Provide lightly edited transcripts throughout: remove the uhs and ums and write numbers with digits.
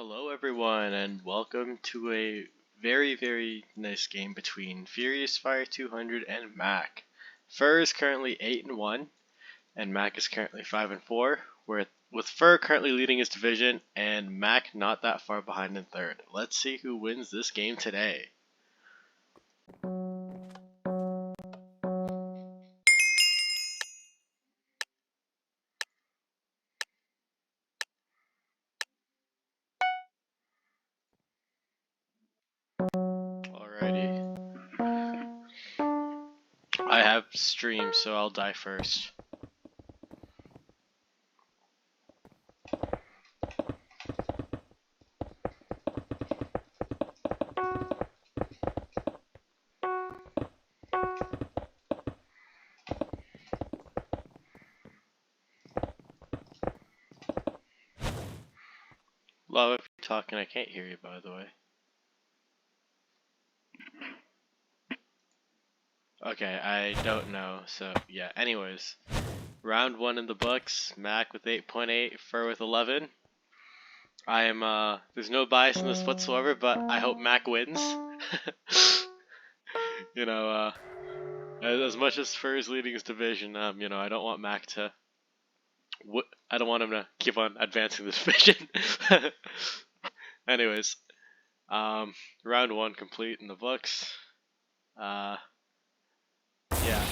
Hello everyone and welcome to a very nice game between FuriousFire200 and Mac. Fur is currently 8-1 and Mac is currently 5-4, with Fur currently leading his division and Mac not that far behind in third. Let's see who wins this game today. Alrighty. I have stream, so I'll die first. Love, if you're talking, I can't hear you, by the way. Okay, I don't know, so yeah. Anyways, round 1 in the books. Mac with 8.8, Fur with 11. I am, there's no bias in this whatsoever, but I hope Mac wins. You know, as much as Fur is leading his division, you know, I don't want Mac to, I don't want him to keep on advancing the division. Anyways, round 1 complete in the books. Yeah.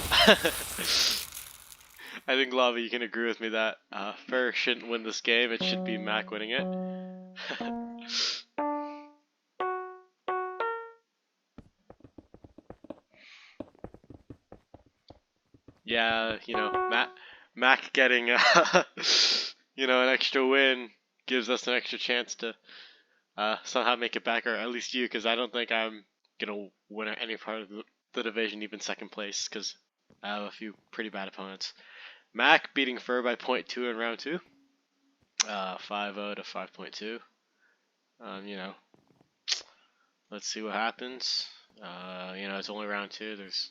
I think, Lava, you can agree with me that Fur shouldn't win this game. It should be Mac winning it. Yeah, you know, Mac getting you know, an extra win gives us an extra chance to somehow make it back, or at least you, because I don't think I'm gonna win any part of the division, even second place, because I have a few pretty bad opponents. Mac beating Fur by 0.2 in round 2, 5-0 to 5.2. You know, let's see what happens. You know, it's only round 2. There's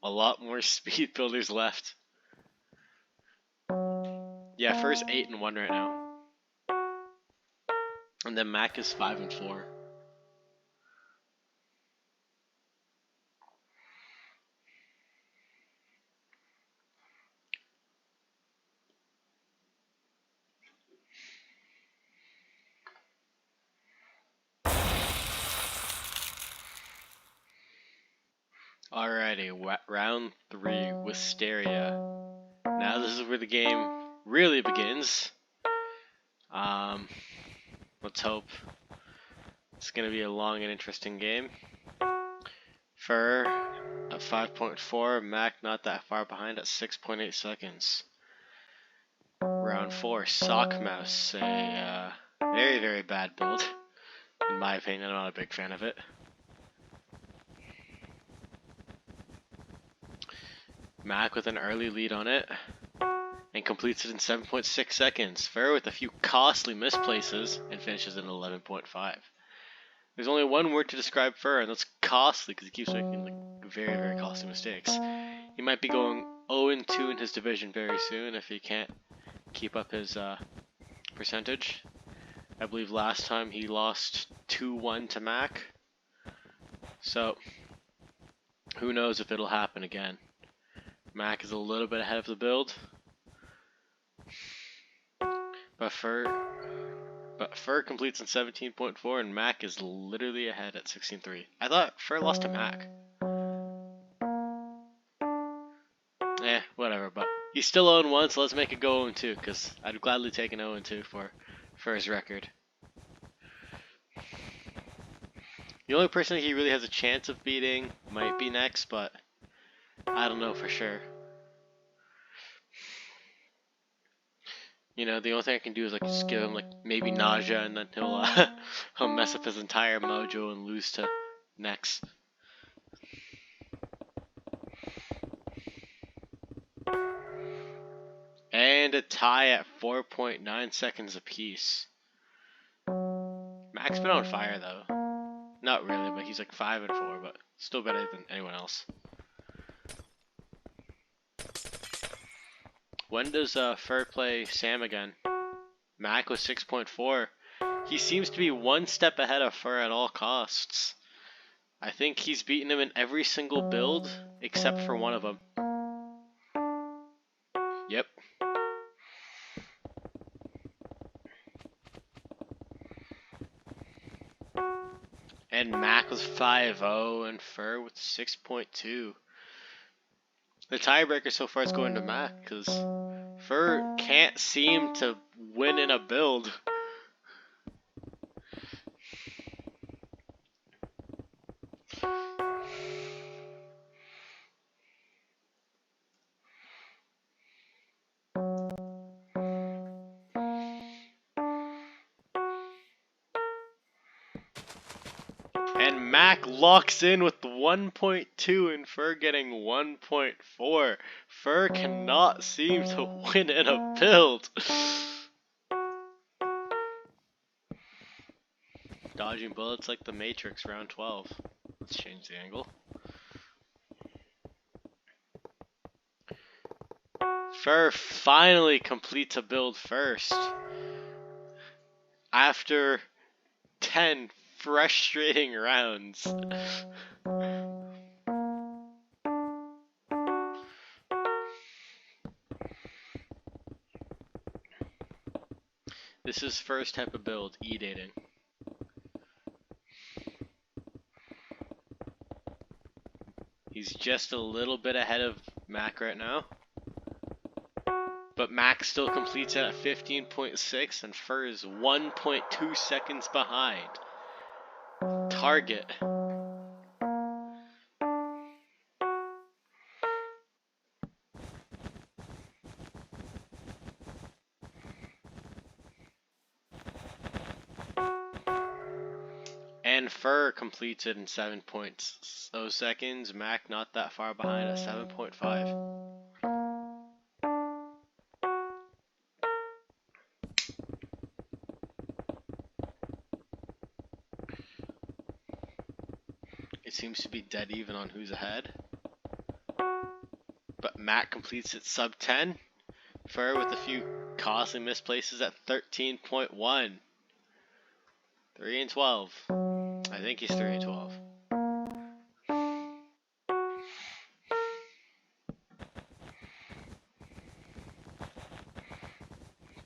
a lot more speed builders left. Yeah, Fur's 8-1 right now, and then Mac is 5-4. Alrighty, round 3, Wisteria. Now this is where the game really begins. Let's hope it's gonna be a long and interesting game. Fur at 5.4, Mac not that far behind at 6.8 seconds. Round 4, Sock Mouse, a very bad build. In my opinion, I'm not a big fan of it. Mac with an early lead on it, and completes it in 7.6 seconds. Fur with a few costly misplaces, and finishes in 11.5. There's only one word to describe Fur, and that's costly, because he keeps making like very costly mistakes. He might be going 0-2 in his division very soon if he can't keep up his percentage. I believe last time he lost 2-1 to Mac. So, who knows if it'll happen again. Mac is a little bit ahead of the build, but Fur completes in 17.4, and Mac is literally ahead at 16.3. I thought Fur lost to Mac. Whatever, but he's still 0-1, so let's make it go 0-2, because I'd gladly take an 0-2 for his record. The only person he really has a chance of beating might be next, but I don't know for sure. You know, the only thing I can do is like just give him like maybe nausea, and then he'll mess up his entire mojo and lose to next. And a tie at 4.9 seconds apiece. Mac's been on fire though. Not really, but he's like 5-4, but still better than anyone else. When does Fur play Sam again? Mac was 6.4. He seems to be one step ahead of Fur at all costs. I think he's beaten him in every single build except for one of them. Yep. And Mac was 5-0 and Fur with 6.2. The tiebreaker so far is going to Mac because Fur can't seem to win in a build. And Mac locks in with 1.2 and Fur getting 1.4. Fur cannot seem to win in a build. Dodging bullets like the Matrix, round 12. Let's change the angle. Fur finally completes a build first. After 10 frustrating rounds. This is Fur's type of build, E-dating. He's just a little bit ahead of Mac right now. But Mac still completes it at 15.6 and Fur is 1.2 seconds behind. Target. And Fur completes it in 7.0 seconds. Mac not that far behind at 7.5. It seems to be dead even on who's ahead. But Mac completes it sub 10. Fur with a few costly misplaces at 13.1. 3 and 12. I think he's 3 and 12.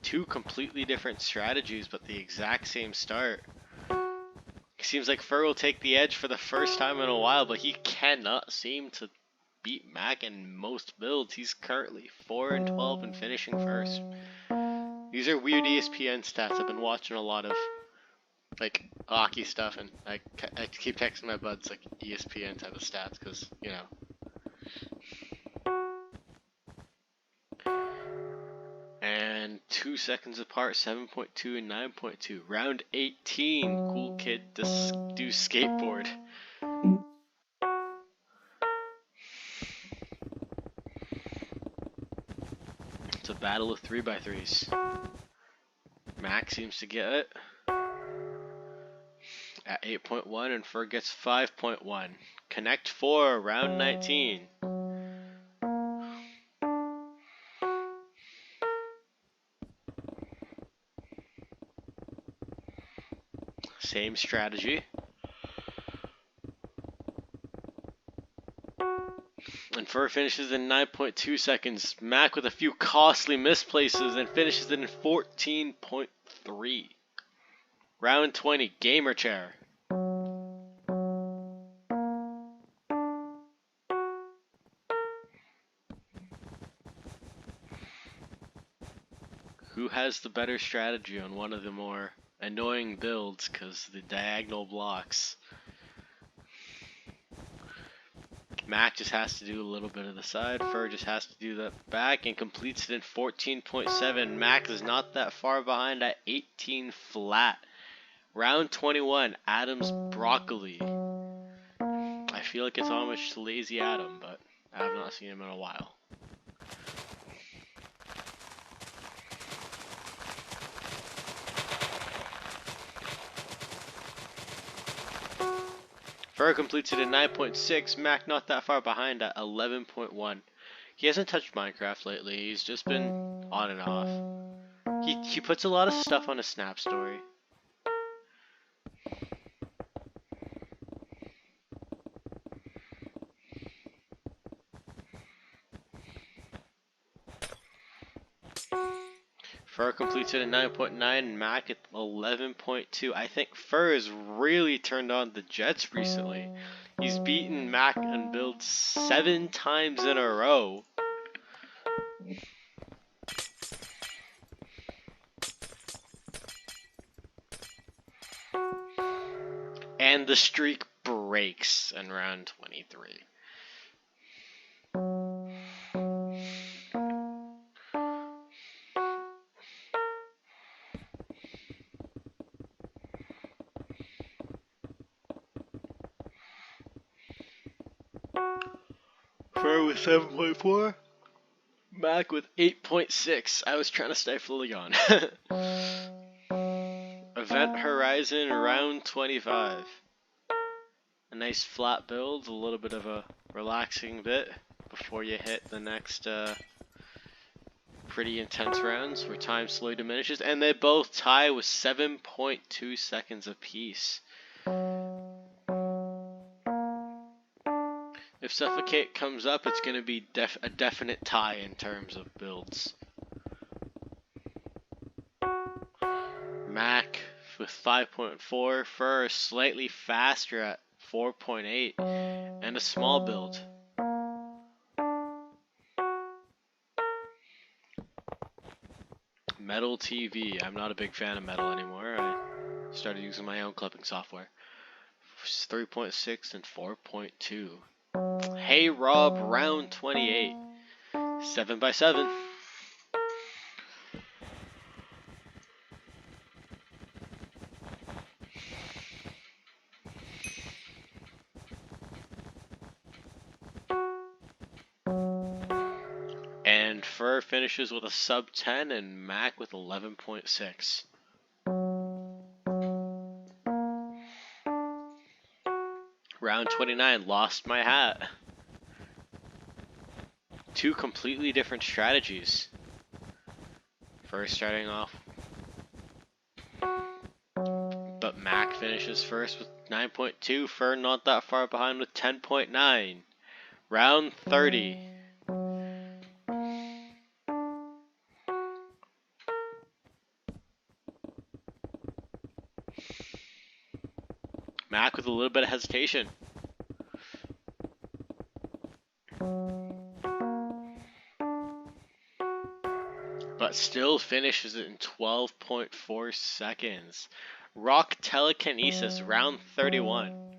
Two completely different strategies, but the exact same start. It seems like Fur will take the edge for the first time in a while, but he cannot seem to beat Mac in most builds. He's currently 4 and 12 and finishing first. These are weird ESPN stats. I've been watching a lot of like hockey stuff, and I keep texting my buds like ESPN type of stats because, you know. And 2 seconds apart, 7.2 and 9.2. Round 18, cool kid do skateboard. It's a battle of 3x3s. Mac seems to get it at 8.1 and Fur gets 5.1. Connect 4, round 19. Same strategy. And Fur finishes in 9.2 seconds. Mac with a few costly misplaces and finishes it in 14.3. Round 20, gamer chair. Who has the better strategy on one of the more annoying builds because the diagonal blocks? Mac just has to do a little bit of the side. Fur just has to do the back and completes it in 14.7. Mac is not that far behind at 18 flat. Round 21, Adam's broccoli. I feel like it's homage to Lazy Adam, but I have not seen him in a while. Fur completes it in 9.6, Mac not that far behind at 11.1. He hasn't touched Minecraft lately, he's just been on and off. He puts a lot of stuff on his Snap story. Fur completes it at 9.9 and Mac at 11.2. I think Fur has really turned on the jets recently. He's beaten Mac on builds 7 times in a row. And the streak breaks in round 23. Fur with 7.4. Mac with 8.6. I was trying to stifle a yawn. Event Horizon round 25. A nice flat build, a little bit of a relaxing bit before you hit the next pretty intense rounds where time slowly diminishes, and they both tie with 7.2 seconds apiece. If Suffocate comes up, it's going to be a definite tie in terms of builds. Mac with 5.4, Fur slightly faster at 4.8, and a small build. Metal TV. I'm not a big fan of Metal anymore. I started using my own clipping software. 3.6 and 4.2. Hey Rob, round 28. 7x7. And Fur finishes with a sub 10 and Mac with 11.6. Round 29, lost my hat. Two completely different strategies. First starting off, but Mac finishes first with 9.2. Fur not that far behind with 10.9. Round 30. Mac with a little bit of hesitation. But still finishes it in 12.4 seconds. Rock Telekinesis, round 31.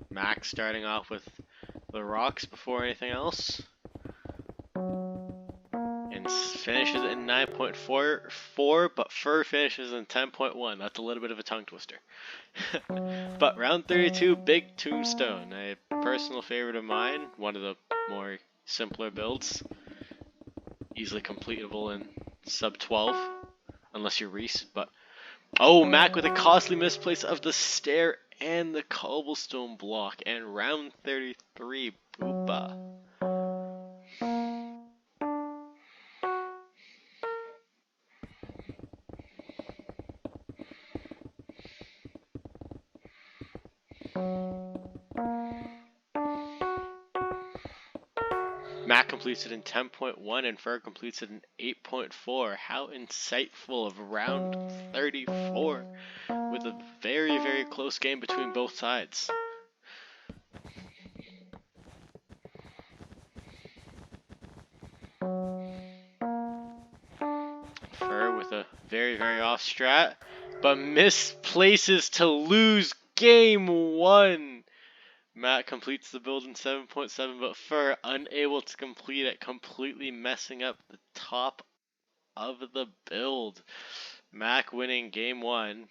Mac starting off with the rocks before anything else. And finishes in 9.44, but Fur finishes in 10.1. That's a little bit of a tongue twister. But round 32, Big Tombstone, a personal favorite of mine, one of the more simpler builds. Easily completable in sub 12, unless you're Reese, but... Oh, Mac with a costly misplace of the stair and the cobblestone block, and round 33, Boopa. Mac completes it in 10.1 and Fur completes it in 8.4. How insightful of round 34 with a very, very close game between both sides. Fur with a very, very off strat, but misplaces to lose game 1. Matt completes the build in 7.7, but Fur unable to complete it, completely messing up the top of the build. Mac winning game 1.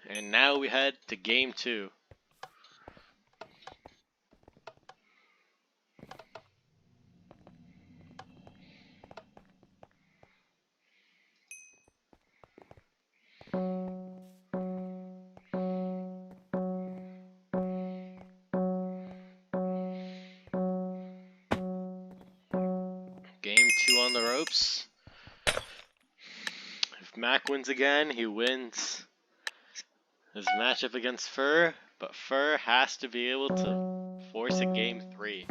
And now we head to game 2. Game 2 on the ropes. If Mac wins again, he wins his matchup against Fur, but Fur has to be able to force a game 3.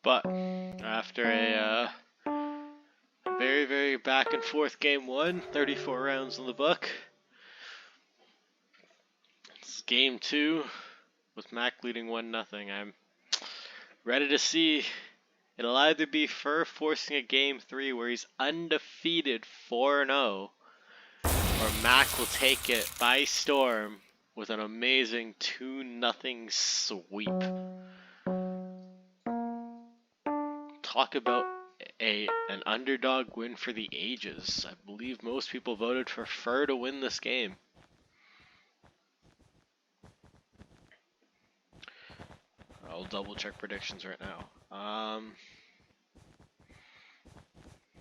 But after a very, very back and forth game 1, 34 rounds in the book, it's game 2 with Mac leading 1-0. I'm ready to see. It'll either be Fur forcing a game 3 where he's undefeated 4-0, or Mac will take it by storm with an amazing 2-0 sweep. Talk about an underdog win for the ages. I believe most people voted for Fur to win this game. I'll double check predictions right now.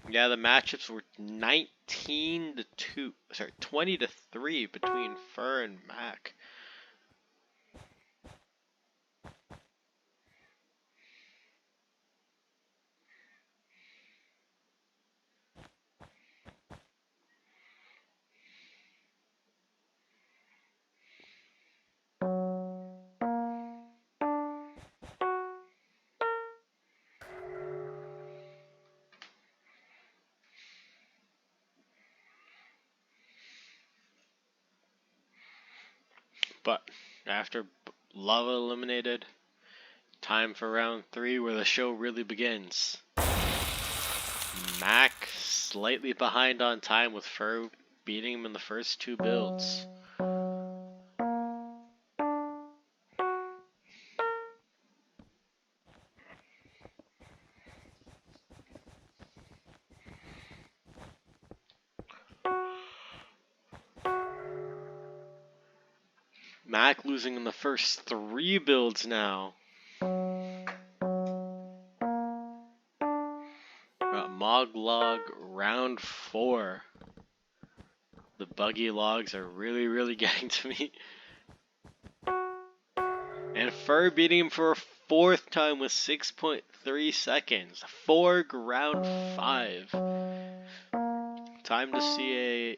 Yeah, the matchups were 20-3 between Fur and Mac. But after Lava eliminated, time for round 3 where the show really begins. Mac slightly behind on time with Fur beating him in the first 2 builds. Mac losing in the first 3 builds now. Mog log round 4. The buggy logs are really, really getting to me. And Fur beating him for a 4th time with 6.3 seconds. Forg round 5. Time to see a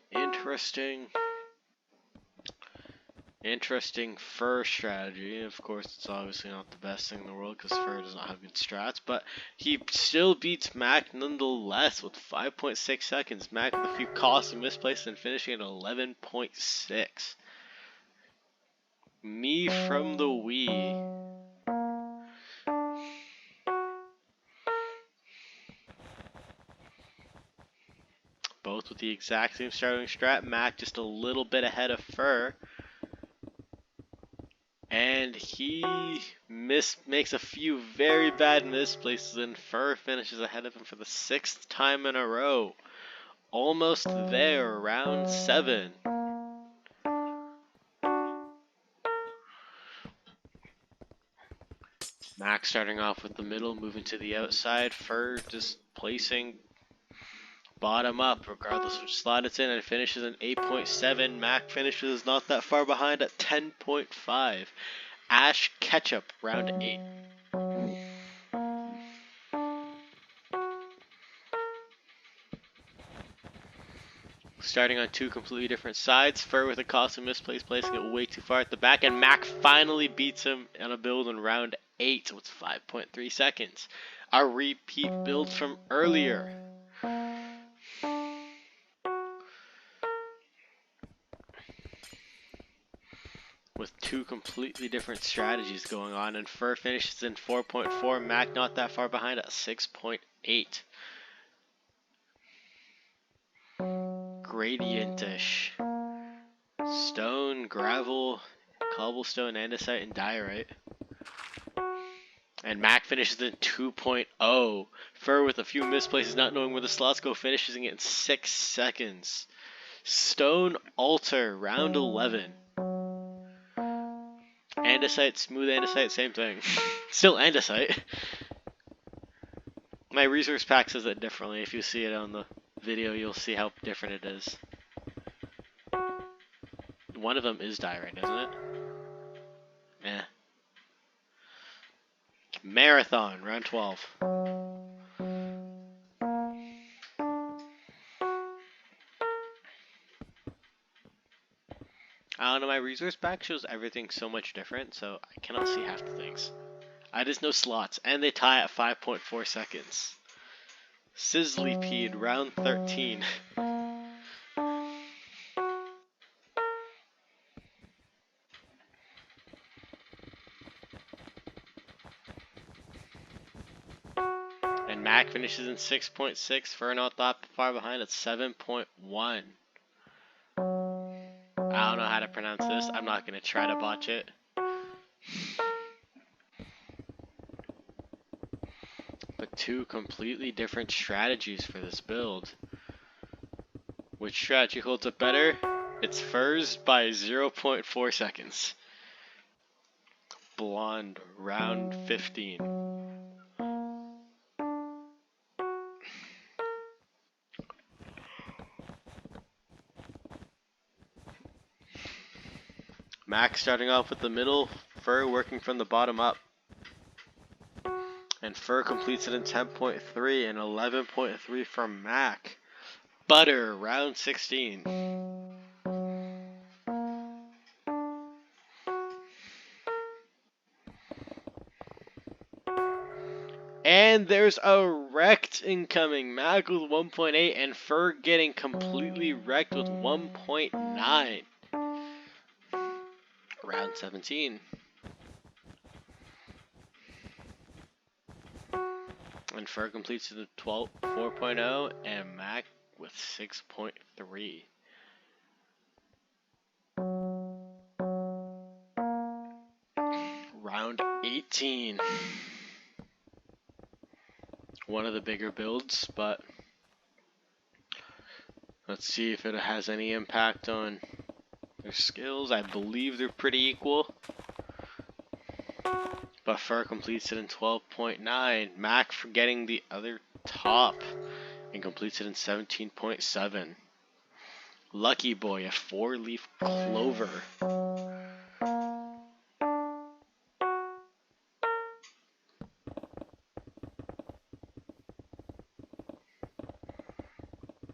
interesting Fur strategy. Of course, it's obviously not the best thing in the world because Fur does not have good strats, but he still beats Mac nonetheless with 5.6 seconds. Mac with a few costly misplaces and finishing at 11.6. Me from the Wii. Both with the exact same starting strat. Mac just a little bit ahead of Fur. And he makes a few very bad misplaces, and Fur finishes ahead of him for the 6th time in a row. Almost there, round 7. Mac starting off with the middle, moving to the outside. Fur just placing bottom up, regardless of which slot it's in, and finishes in 8.7. Mac finishes not that far behind at 10.5. Ash Ketchup, round 8. Starting on 2 completely different sides. Fur with a costly misplace, placing it way too far at the back, and Mac finally beats him on a build in round 8 with 5.3 seconds. A repeat build from earlier. With 2 completely different strategies going on, and Fur finishes in 4.4. Mac not that far behind at 6.8. Gradient-ish. Stone, gravel, cobblestone, andesite, and diorite. And Mac finishes in 2.0. Fur with a few misplaces, not knowing where the slots go, finishes it in 6 seconds. Stone Altar, round 11. Andesite, smooth andesite, same thing. Still andesite. My resource pack says it differently. If you see it on the video, you'll see how different it is. One of them is diorite, isn't it? Eh. Marathon, round 12. I don't know, my resource pack shows everything so much different, so I cannot see half the things. I just know slots, and they tie at 5.4 seconds. Sizzlypede, round 13. And Mac finishes in 6.6. Fur not that far behind at 7.1. I don't know how to pronounce this. I'm not going to try to botch it. But two completely different strategies for this build. Which strategy holds up better? It's Fur's by 0.4 seconds. Blonde, round 15. Mac starting off with the middle, Fur working from the bottom up. And Fur completes it in 10.3 and 11.3 from Mac. Butter, round 16. And there's a wrecked incoming. Mac with 1.8 and Fur getting completely wrecked with 1.9. Round 17. And Fur completes the 4.0 and Mac with 6.3. Round 18. One of the bigger builds, but let's see if it has any impact on their skills. I believe they're pretty equal. But Fur completes it in 12.9. Mac forgetting the other top and completes it in 17.7. Lucky Boy, a 4-leaf clover.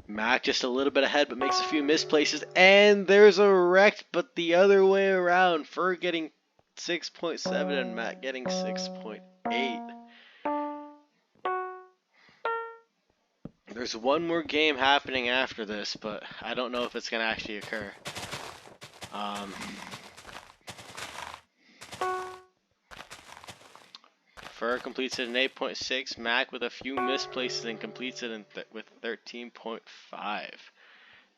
Mac just a little bit ahead, but makes a few misplaces. And there's a wrecked, but the other way around. Fur getting 6.7 and Mac getting 6.8. There's one more game happening after this, but I don't know if it's going to actually occur. Fur completes it in 8.6. Mac with a few misplaces and completes it with 13.5.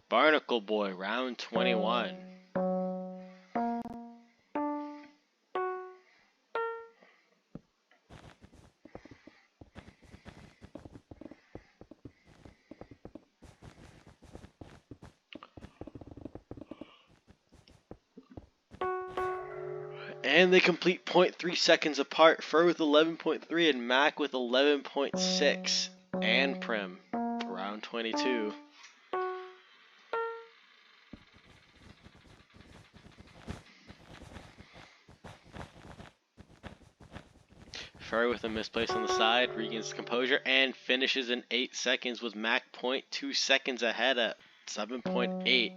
Barnacle Boy, round 21. And they complete 0.3 seconds apart. Fur with 11.3 and Mac with 11.6. And Prim, round 22. Fur with a misplace on the side, regains composure, and finishes in 8 seconds with Mac 0.2 seconds ahead at 7.8.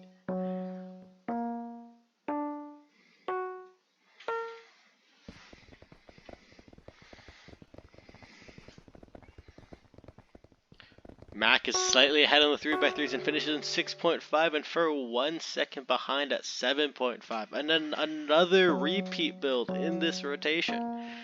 Mac is slightly ahead on the 3x3s and finishes in 6.5, and Fur 1 second behind at 7.5. And then another repeat build in this rotation.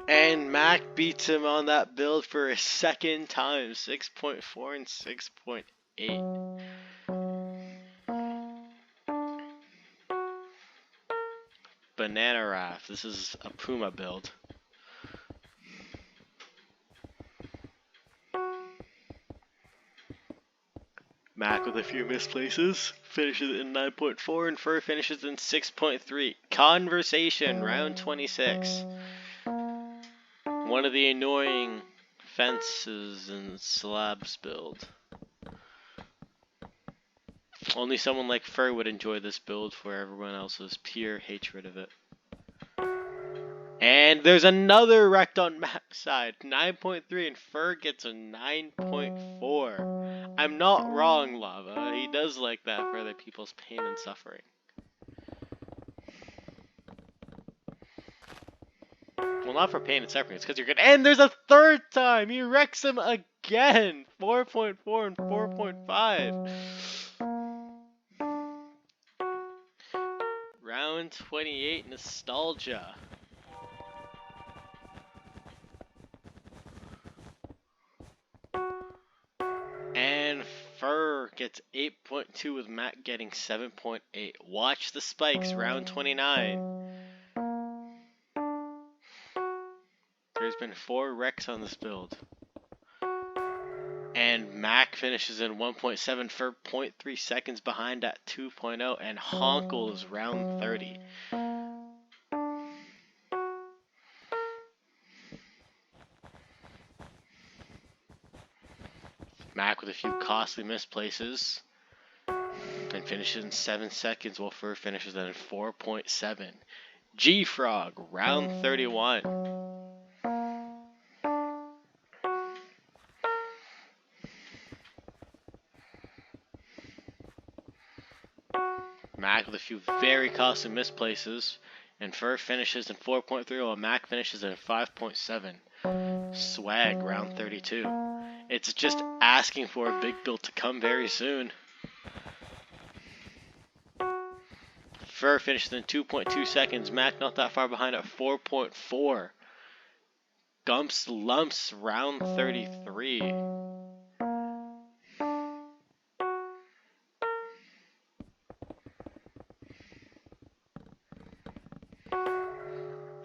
And Mac beats him on that build for a second time, 6.4 and 6.8. Banana Raft. This is a Puma build. Mac with a few misplaces. Finishes in 9.4 and Fur finishes in 6.3. Conversation, round 26. One of the annoying fences and slabs build. Only someone like Fur would enjoy this build, for everyone else's pure hatred of it. And there's another wrecked on Mac's side, 9.3, and Fur gets a 9.4. I'm not wrong, Lava. He does like that for other people's pain and suffering. Well, not for pain and suffering, it's because you're good. And there's a third time! He wrecks him again! 4.4 and 4.5. Round 28, Nostalgia. And Fur gets 8.2 with Matt getting 7.8. Watch the spikes, round 29. There's been 4 wrecks on this build. And Mac finishes in 1.7 for 0.3 seconds behind at 2.0, and Honkle is round 30. Mac with a few costly misplaces and finishes in 7 seconds, while Fur finishes in 4.7. G-Frog, round 31. Mac with a few very costly misplaces, and Fur finishes in 4.3, while Mac finishes in 5.7. Swag, round 32. It's just asking for a big build to come very soon. Fur finishes in 2.2 seconds. Mac not that far behind at 4.4. Gumps Lumps, round 33.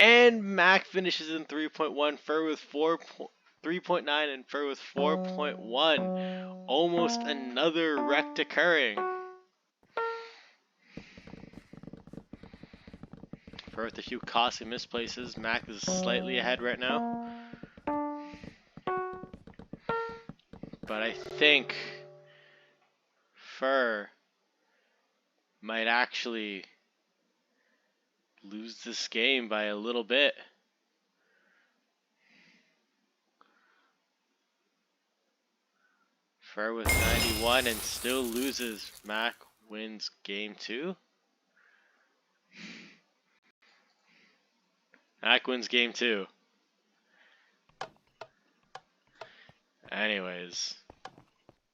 And Mac finishes in 3.1. Fur with 3.9 and Fur with 4.1. Almost another wreck occurring. Fur with a few costly misplaces. Mac is slightly ahead right now. But I think Fur might actually lose this game by a little bit. Fur with 91 and still loses. Mac wins game 2. Mac wins game 2. Anyways,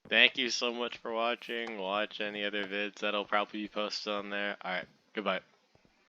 thank you so much for watching. Watch any other vids that'll probably be posted on there. Alright, goodbye.